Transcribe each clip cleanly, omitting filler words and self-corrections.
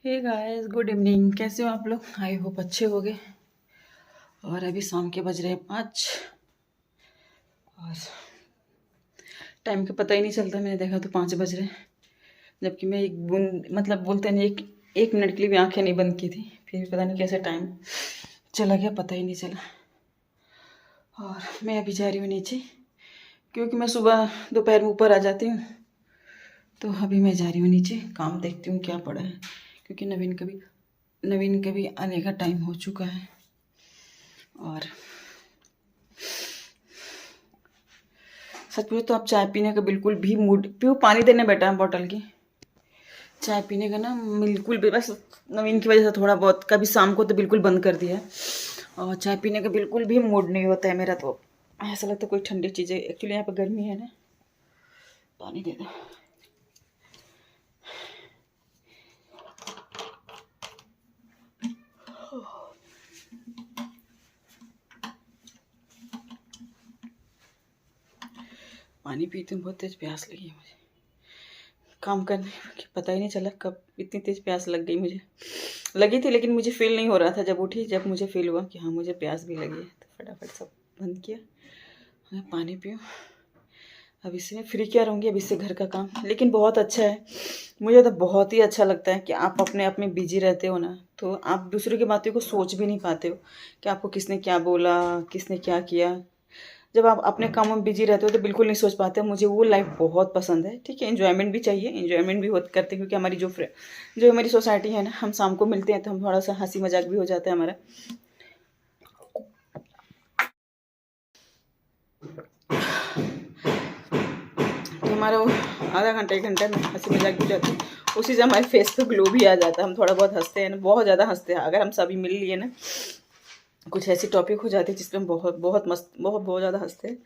Hey guys, good evening. कैसे हो आप लोग? आई होप अच्छे होगे। और अभी शाम के बज रहे हैं 5 और टाइम का पता ही नहीं चलता। मैंने देखा तो 5 बज रहे हैं, जबकि मैं एक बूंद मतलब बोलते नहीं, एक मिनट के लिए भी आंखें नहीं बंद की थी। फिर भी पता नहीं कैसे टाइम चला गया, पता ही नहीं चला। और मैं अभी जा रही हूँ नीचे, क्योंकि मैं सुबह दोपहर में ऊपर आ जाती हूँ। तो अभी मैं जा रही हूँ नीचे, काम देखती हूँ क्या पड़ा है, क्योंकि नवीन का भी आने का टाइम हो चुका है। और सच पूछो तो आप चाय पीने का बिल्कुल भी मूड, पियो पानी देने बैठा है बॉटल की। चाय पीने का ना बिल्कुल भी, बस नवीन की वजह से थोड़ा बहुत, कभी शाम को तो बिल्कुल बंद कर दिया है। और चाय पीने का बिल्कुल भी मूड नहीं होता है मेरा। तो ऐसा लगता है कोई ठंडी चीज़ें, एक्चुअली यहाँ पर गर्मी है ना। पानी दे दो। पानी पीती हूँ, बहुत तेज प्यास लगी है मुझे। काम करने की पता ही नहीं चला कब इतनी तेज प्यास लग गई। मुझे लगी थी, लेकिन मुझे फील नहीं हो रहा था। जब उठी, जब मुझे फील हुआ कि हाँ मुझे प्यास भी लगी है, तो फटाफट सब बंद किया। मैं पानी पीऊँ। अब इससे मैं फ्री क्या रहूँगी, अब इससे घर का काम। लेकिन बहुत अच्छा है, मुझे तो बहुत ही अच्छा लगता है कि आप अपने आप में बिजी रहते हो ना, तो आप दूसरों की बातों को सोच भी नहीं पाते हो कि आपको किसने क्या बोला, किसने क्या किया। जब आप अपने कामों में बिजी रहते हो तो बिल्कुल नहीं सोच पाते। मुझे वो लाइफ बहुत पसंद है। ठीक है, एंजॉयमेंट भी चाहिए, एंजॉयमेंट भी करते हैं, क्योंकि हमारी जो हमारी सोसाइटी है ना, हम शाम को मिलते हैं तो हम थोड़ा सा हंसी मजाक भी हो जाता है हमारा। तो हमारा वो आधा घंटा 1 घंटा में हंसी मजाक भी हो जाती है। उसी से हमारे फेस पे ग्लो भी आ जाता है। हम थोड़ा बहुत हंसते हैं ना, बहुत ज़्यादा हंसते हैं। अगर हम सभी मिल लिए ना, कुछ ऐसी टॉपिक हो जाती है जिसपे हम बहुत बहुत मस्त, बहुत बहुत ज़्यादा हंसते हैं,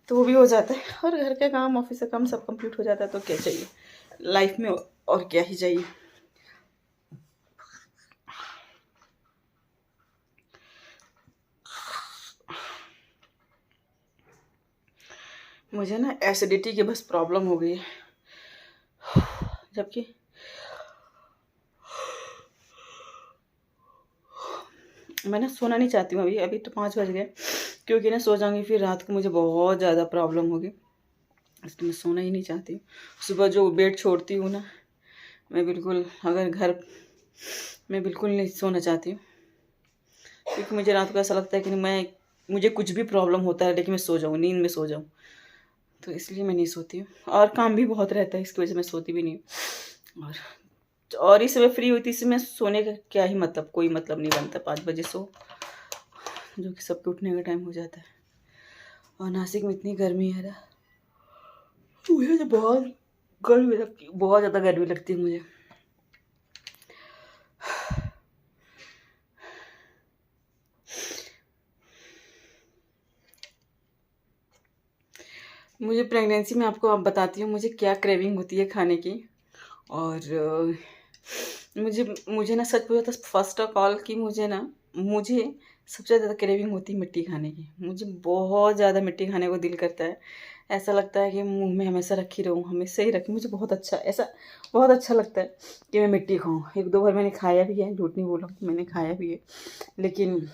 तो वो भी हो जाता है। और घर के काम, ऑफिस का काम सब कंप्लीट हो जाता है। तो क्या चाहिए लाइफ में, और क्या ही चाहिए। मुझे ना एसिडिटी की बस प्रॉब्लम हो गई है, जबकि मैं ना सोना नहीं चाहती हूँ अभी। अभी तो 5 बज गए, क्योंकि ना सो जाऊँगी फिर रात को मुझे बहुत ज़्यादा प्रॉब्लम होगी। इसलिए मैं सोना ही नहीं चाहती हूँ। सुबह जो बेड छोड़ती हूँ ना, मैं बिल्कुल, अगर घर मैं बिल्कुल नहीं सोना चाहती हूँ, क्योंकि मुझे रात को ऐसा लगता है कि मुझे कुछ भी प्रॉब्लम होता है, लेकिन मैं सो जाऊँ, नींद में सो जाऊँ। तो इसलिए मैं नहीं सोती हूँ। और काम भी बहुत रहता है, इसकी वजह से मैं सोती भी नहीं हूँ। और इस समय फ्री हुई थी, इसमें सोने का क्या ही मतलब, कोई मतलब नहीं बनता। 5 बजे सो, जो कि सबके उठने का टाइम हो जाता है। और नासिक में इतनी गर्मी है ना, मुझे तो बहुत गर्मी लगती है, बहुत ज़्यादा गर्मी लगती है मुझे। मुझे प्रेगनेंसी में, आपको अब बताती हूँ मुझे क्या क्रेविंग होती है खाने की। और मुझे मुझे ना सच पूछा तो फर्स्ट ऑफ ऑल कि मुझे सबसे ज़्यादा क्रेविंग होती है मिट्टी खाने की। मुझे बहुत ज़्यादा मिट्टी खाने को दिल करता है। ऐसा लगता है कि मुंह में हमेशा रखी रहूँ, हमेशा ही रखी। मुझे बहुत अच्छा, ऐसा बहुत अच्छा लगता है कि मैं मिट्टी खाऊँ। 1-2 बार मैंने खाया भी है, झूठ नहीं बोला, मैंने खाया भी है। लेकिन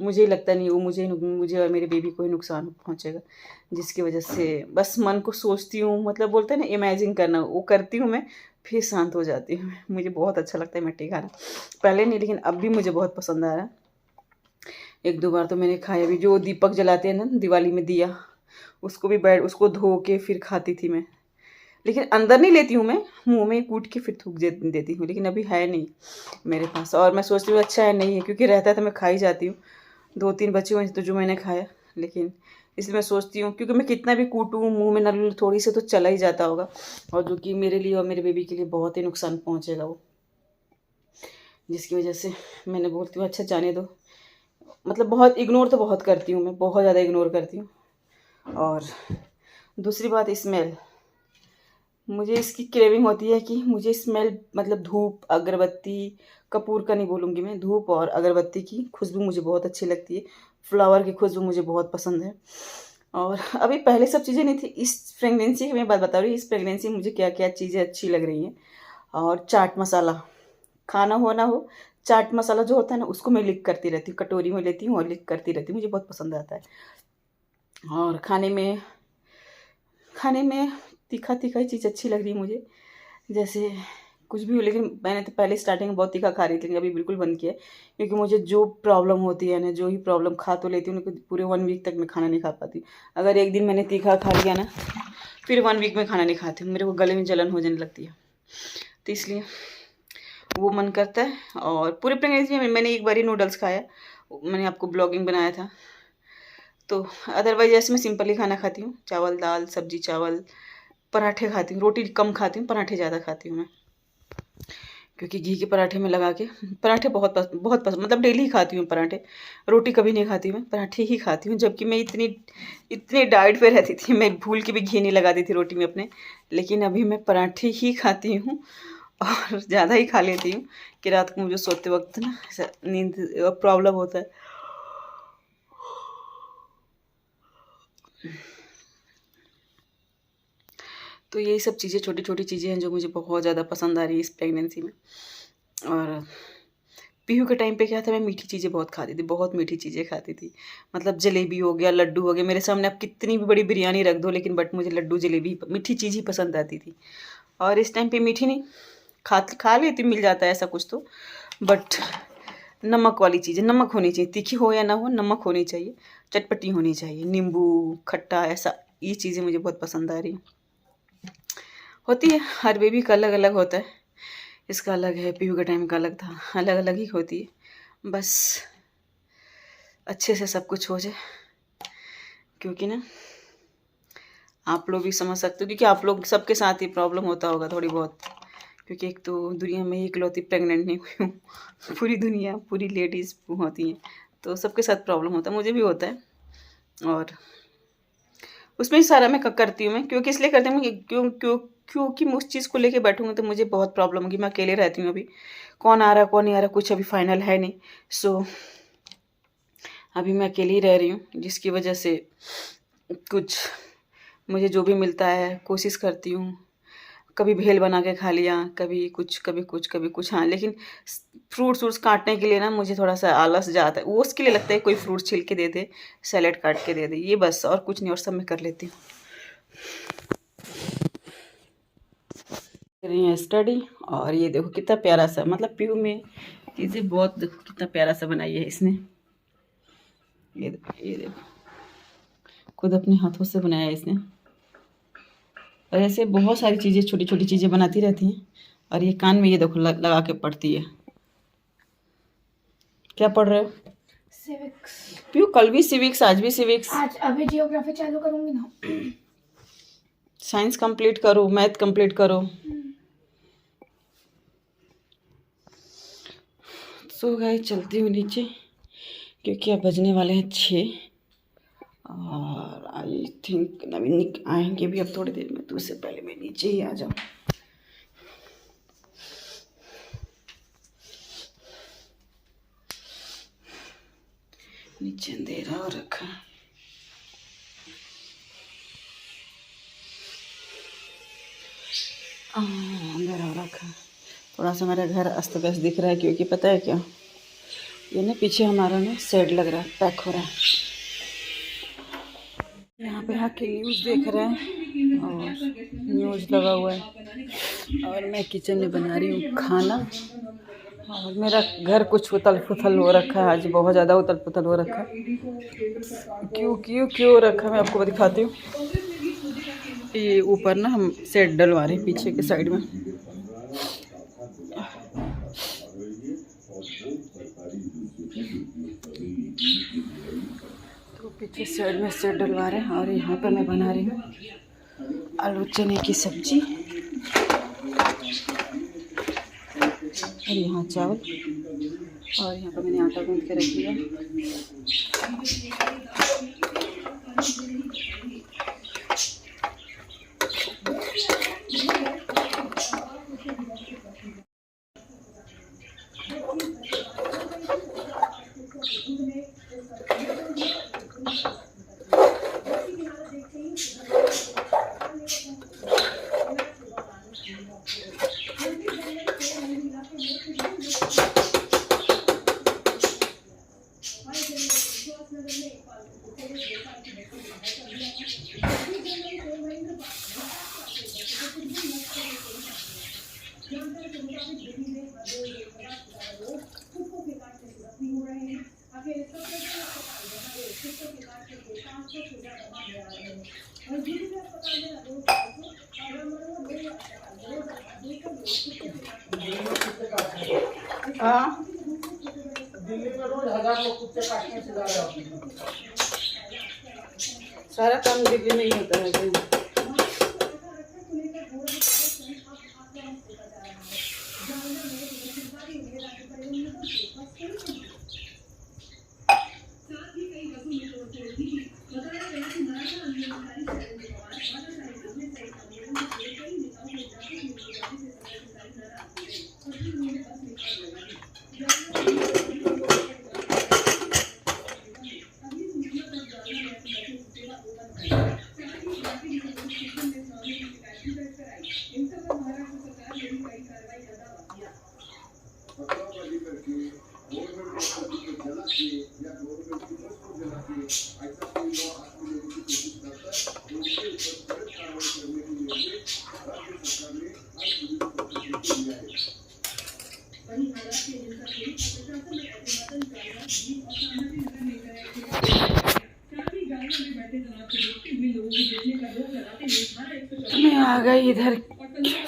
मुझे लगता नहीं वो मुझे और मेरे बेबी को ही नुकसान पहुँचेगा, जिसकी वजह से बस मन को सोचती हूँ, मतलब बोलते हैं ना इमेजिन करना, वो करती हूँ मैं, फिर शांत हो जाती हूँ। मुझे बहुत अच्छा लगता है मिट्टी खाना। पहले नहीं, लेकिन अब भी मुझे बहुत पसंद आ रहा है। 1-2 बार तो मैंने खाया भी। जो दीपक जलाते हैं ना दिवाली में, दिया, उसको भी उसको धो के फिर खाती थी मैं। लेकिन अंदर नहीं लेती हूँ मैं, मुंह में कूट के फिर थूक देती हूँ। लेकिन अभी है नहीं मेरे पास, और मैं सोचती हूँ अच्छा है नहीं है, क्योंकि रहता है तो मैं खा ही जाती हूँ। 2-3 बचे हुए तो जो मैंने खाया, लेकिन इसलिए मैं सोचती हूँ, क्योंकि मैं कितना भी कूटूँ मुंह में नल थोड़ी से तो चला ही जाता होगा, और जो कि मेरे लिए और मेरे बेबी के लिए बहुत ही नुकसान पहुँचेगा वो, जिसकी वजह से मैंने बोलती हूँ अच्छा जाने दो। मतलब बहुत इग्नोर तो बहुत करती हूँ मैं, बहुत ज़्यादा इग्नोर करती हूँ। और दूसरी बात, स्मेल। मुझे इसकी क्रेविंग होती है कि मुझे स्मेल, मतलब धूप, अगरबत्ती, कपूर का नहीं बोलूँगी मैं, धूप और अगरबत्ती की खुशबू मुझे बहुत अच्छी लगती है। फ्लावर की खुशबू मुझे बहुत पसंद है। और अभी पहले सब चीज़ें नहीं थी। इस प्रेगनेंसी की मैं बात बता रही हूँ, इस प्रेगनेंसी में मुझे क्या क्या चीज़ें अच्छी लग रही हैं। और चाट मसाला, खाना हो ना हो, चाट मसाला जो होता है ना उसको मैं लिख करती रहती हूँ, कटोरी में लेती हूँ और लिख करती रहती हूँ, मुझे बहुत पसंद आता है। और खाने में तीखा तीखा ही चीज़ अच्छी लग रही है मुझे, जैसे कुछ भी हो। लेकिन मैंने तो पहले स्टार्टिंग में बहुत तीखा खा रही थी, लेकिन अभी बिल्कुल बंद किया है, क्योंकि मुझे जो प्रॉब्लम होती है ना, जो ही प्रॉब्लम खा तो लेती हूँ, लेकिन पूरे 1 वीक तक मैं खाना नहीं खा पाती। अगर एक दिन मैंने तीखा खा लिया ना, फिर 1 वीक में खाना नहीं खाती हूँ, मेरे को गले में जलन हो जाने लगती है। तो इसलिए वो मन करता है। और पूरे प्रेगनेंसी में मैंने एक बार ही नूडल्स खाया, मैंने आपको ब्लॉगिंग बनाया था। तो अदरवाइज ऐसे मैं सिंपल ही खाना खाती हूँ, चावल दाल सब्जी चावल, पराठे खाती हूँ, रोटी कम खाती हूँ, पराठे ज़्यादा खाती हूँ मैं, क्योंकि घी के पराठे में लगा के, पराठे बहुत पसंद, मतलब डेली ही खाती हूँ पराठे, रोटी कभी नहीं खाती मैं, पराठे ही खाती हूँ। जबकि मैं इतनी डाइट पे रहती थी, मैं भूल के भी घी नहीं लगाती थी रोटी में अपने, लेकिन अभी मैं पराठे ही खाती हूँ और ज़्यादा ही खा लेती हूँ कि रात को मुझे सोते वक्त ना ऐसा नींद प्रॉब्लम होता है। तो यही सब चीज़ें, छोटी छोटी चीज़ें हैं जो मुझे बहुत ज़्यादा पसंद आ रही है इस प्रेगनेंसी में। और पीहू के टाइम पे क्या था, मैं मीठी चीज़ें बहुत खाती थी, बहुत मीठी चीज़ें खाती थी, मतलब जलेबी हो गया, लड्डू हो गया, मेरे सामने आप कितनी भी बड़ी बिरयानी रख दो, लेकिन बट मुझे लड्डू जलेबी मीठी चीज़ ही पसंद आती थी। और इस टाइम पे मीठी नहीं खा लेती, मिल जाता है ऐसा कुछ तो, बट नमक वाली चीज़ें, नमक होनी चाहिए, तीखी हो या ना हो, नमक होनी चाहिए, चटपटी होनी चाहिए, नींबू खट्टा, ऐसा ये चीज़ें मुझे बहुत पसंद आ रही होती है। हर बेबी का अलग अलग होता है, इसका अलग है, पीहू का टाइम का अलग था, अलग अलग ही होती है। बस अच्छे से सब कुछ हो जाए, क्योंकि ना आप लोग भी समझ सकते हो, क्योंकि आप लोग सबके साथ ही प्रॉब्लम होता होगा थोड़ी बहुत, क्योंकि एक तो दुनिया में इकलौती प्रेग्नेंट नहीं हुई हूँ, पूरी दुनिया पूरी लेडीज़ होती हैं, तो सबके साथ प्रॉब्लम होता है, मुझे भी होता है। और उसमें ही सारा मैं करती हूँ मैं, क्योंकि इसलिए करती हूँ क्योंकि मैं उस चीज़ को लेके बैठूँगी तो मुझे बहुत प्रॉब्लम होगी। मैं अकेले रहती हूँ अभी, कौन आ रहा कौन नहीं आ रहा कुछ अभी फाइनल है नहीं, सो अभी मैं अकेली ही रह रही हूँ, जिसकी वजह से कुछ मुझे जो भी मिलता है कोशिश करती हूँ, कभी भेल बना के खा लिया, कभी कुछ कभी कुछ कभी कुछ। हाँ, लेकिन फ्रूट्स व्रूट्स काटने के लिए ना मुझे थोड़ा सा आलस जाता है, वो उसके लिए लगता है कोई फ्रूट छिल के दे दे, सैलेड काट के दे दे, ये बस, और कुछ नहीं, और सब मैं कर लेती हूँ। कर रही हैं स्टडी, और ये देखो कितना प्यारा सा, मतलब पीहू में चीज़ें बहुत, देखो कितना प्यारा सा बनाई है इसने, ये देखो खुद अपने हाथों से बनाया है इसने। और ऐसे बहुत सारी चीज़ें, छोटी छोटी चीज़ें बनाती रहती हैं। और ये कान में ये देखो लगा के पढ़ती है। क्या पढ़ रहे हो? सिविक्स। पीहू कल भी सिविक्स, आज भी सिविक्स। आज अभी जियोग्राफी चालू करूंगी ना। साइंस कंप्लीट करो, मैथ कंप्लीट करो। सो गाइस चलती हूँ नीचे, क्योंकि अब बजने वाले हैं 6, और आई थिंक नवीन आएंगे भी अब थोड़ी देर में, तो उससे पहले मैं नीचे ही आ जाऊँ। नीचे अंधेरा हो रखा, अंधेरा हो रखा, थोड़ा सा मेरा घर अस्त व्यस्त दिख रहा है, क्योंकि पता है क्या, ये ना पीछे हमारा ना शेड लग रहा है, पैक हो रहा है, यहाँ पे आके न्यूज़ देख रहे हैं, और न्यूज़ लगा हुआ है, और मैं किचन में बना रही हूँ खाना। और मेरा घर कुछ उथल पुथल हो रखा है, आज बहुत ज़्यादा उथल पुथल हो रखा है। क्यों रखा, मैं आपको दिखाती हूँ। ये ऊपर ना हम सेट डलवा रहे हैं पीछे के साइड में, तो पीछे साइड में सेट डलवा रहे हैं। और यहाँ पर मैं बना रही हूँ आलू चने की सब्जी, और यहाँ चावल, और यहाँ पर मैंने आटा गूंथ के रख दिया। हाँ, दिल्ली में रोज 1000 लोग कुत्ते काटने से जा रहे होते हैं। सारा काम दिल्ली में ही होता है कहीं। मैं आ गई इधर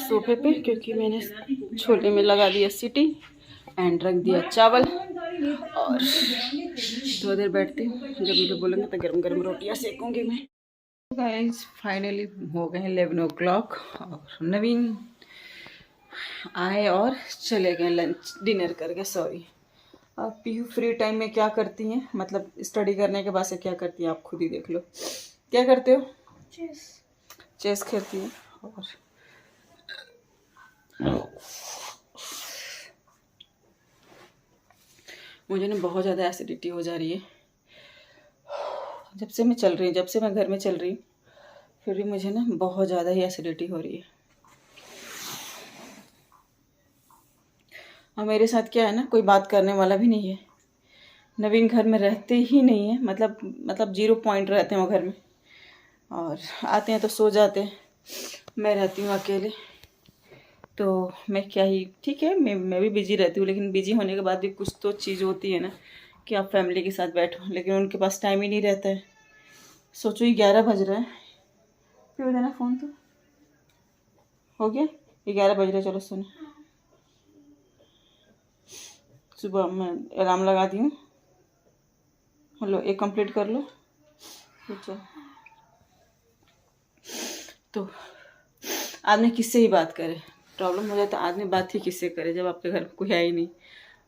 सोफे पे क्योंकि मैंने छोले में लगा दिया सीटी एंड रख दिया चावल और थोड़ी देर बैठती हूँ। जब मुझे बोलेंगे तो गरम गरम रोटियाँ सेकूंगी मैं। गाइस फाइनली हो गए 11 o'clock और नवीन आए और चले गए लंच डिनर करके। सॉरी। अब पीहू फ्री टाइम में क्या करती हैं, मतलब स्टडी करने के बाद से क्या करती हैं आप खुद ही देख लो। क्या करते हो? चेस खेलती है। और मुझे ना बहुत ज़्यादा एसिडिटी हो जा रही है जब से मैं चल रही हूँ, जब से मैं घर में चल रही हूँ फिर भी मुझे ना बहुत ज़्यादा ही एसिडिटी हो रही है। और मेरे साथ क्या है ना, कोई बात करने वाला भी नहीं है। नवीन घर में रहते ही नहीं है, मतलब 0 पॉइंट रहते हैं वो घर में, और आते हैं तो सो जाते हैं। मैं रहती हूँ अकेले तो मैं क्या ही, ठीक है मैं भी बिजी रहती हूँ, लेकिन बिजी होने के बाद भी कुछ तो चीज़ होती है ना कि आप फैमिली के साथ बैठो, लेकिन उनके पास टाइम ही नहीं रहता है। सोचो ये 11 बज रहा है, क्यों देना फ़ोन, तो हो गया 11 बज रहा है। चलो सुनो, सुबह मैं अलार्म लगा दी हूँ। हेलो, एक कंप्लीट कर लो। अच्छा, तो आदमी किससे ही बात करे, प्रॉब्लम हो जाए तो आदमी बात ही किससे करे जब आपके घर में कोई है ही नहीं।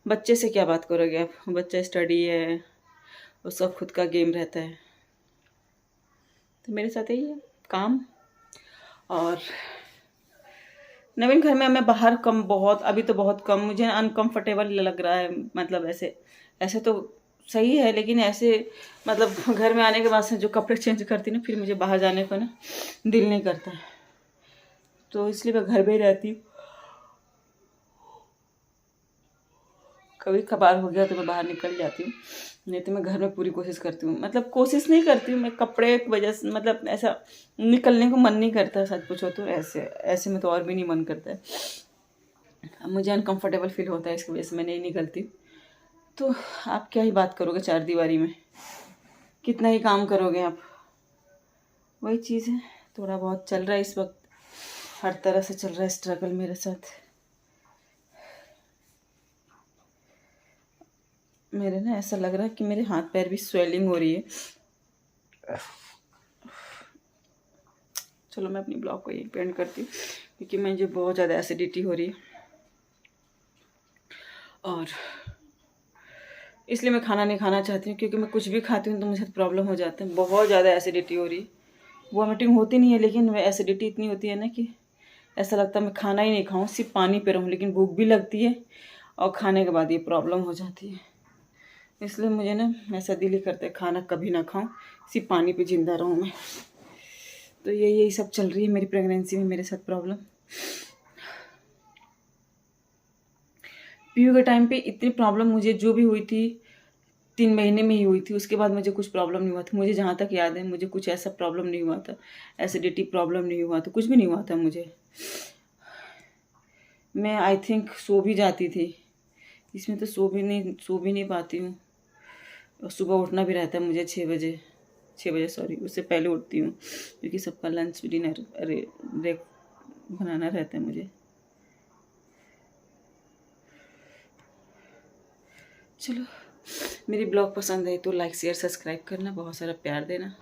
बच्चे से क्या बात करोगे आप, बच्चा स्टडी है, उसका खुद का गेम रहता है। तो मेरे साथ यही है काम। और नवीन घर में मैं बाहर कम, बहुत अभी तो बहुत कम, मुझे अनकंफर्टेबल लग रहा है। मतलब ऐसे तो सही है, लेकिन ऐसे मतलब घर में आने के बाद से जो कपड़े चेंज करती ना, फिर मुझे बाहर जाने को ना दिल नहीं करता है, तो इसलिए मैं घर में ही रहती हूँ। कभी कभार हो गया तो मैं बाहर निकल जाती हूँ, नहीं तो मैं घर में पूरी कोशिश करती हूँ। मतलब कोशिश नहीं करती हूँ मैं, कपड़े की वजह से मतलब ऐसा निकलने को मन नहीं करता। सच पूछो तो ऐसे में तो और भी नहीं मन करता है। मुझे अनकंफर्टेबल फील होता है, इसकी वजह से मैं नहीं निकलती। तो आप क्या ही बात करोगे 4 दीवारी में, कितना ही काम करोगे आप। वही चीज़ है, थोड़ा बहुत चल रहा है इस वक्त, हर तरह से चल रहा है स्ट्रगल मेरे साथ। मेरे ना ऐसा लग रहा है कि मेरे हाथ पैर भी स्वेलिंग हो रही है। चलो मैं अपनी ब्लॉग को यही पेंट करती हूँ, क्योंकि मुझे बहुत ज़्यादा एसिडिटी हो रही है, और इसलिए मैं खाना नहीं खाना चाहती हूँ। क्योंकि मैं कुछ भी खाती हूँ तो मुझे प्रॉब्लम हो जाता है। बहुत ज़्यादा एसिडिटी हो रही है, वॉमिटिंग होती नहीं है, लेकिन वह एसिडिटी इतनी होती है ना कि ऐसा लगता है मैं खाना ही नहीं खाऊं, सिर्फ पानी पे रहूं। लेकिन भूख भी लगती है और खाने के बाद ये प्रॉब्लम हो जाती है। इसलिए मुझे ना ऐसा दिल ही करता है खाना कभी ना खाऊं, सिर्फ पानी पे जिंदा रहूं मैं। तो यही सब चल रही है मेरी प्रेगनेंसी में मेरे साथ प्रॉब्लम। पीयू के टाइम पे इतनी प्रॉब्लम मुझे जो भी हुई थी 3 महीने में ही हुई थी, उसके बाद मुझे कुछ प्रॉब्लम नहीं हुआ था। मुझे जहाँ तक याद है मुझे कुछ ऐसा प्रॉब्लम नहीं हुआ था, एसिडिटी प्रॉब्लम नहीं हुआ था, कुछ भी नहीं हुआ था मुझे। मैं आई थिंक सो भी जाती थी। इसमें तो सो भी नहीं पाती हूँ। और सुबह उठना भी रहता है मुझे 6 बजे सॉरी, उससे पहले उठती हूँ क्योंकि सबका लंच डिनर ब्रेक बनाना रहता है मुझे। चलो, मेरी ब्लॉग पसंद है तो लाइक शेयर सब्सक्राइब करना, बहुत सारा प्यार देना।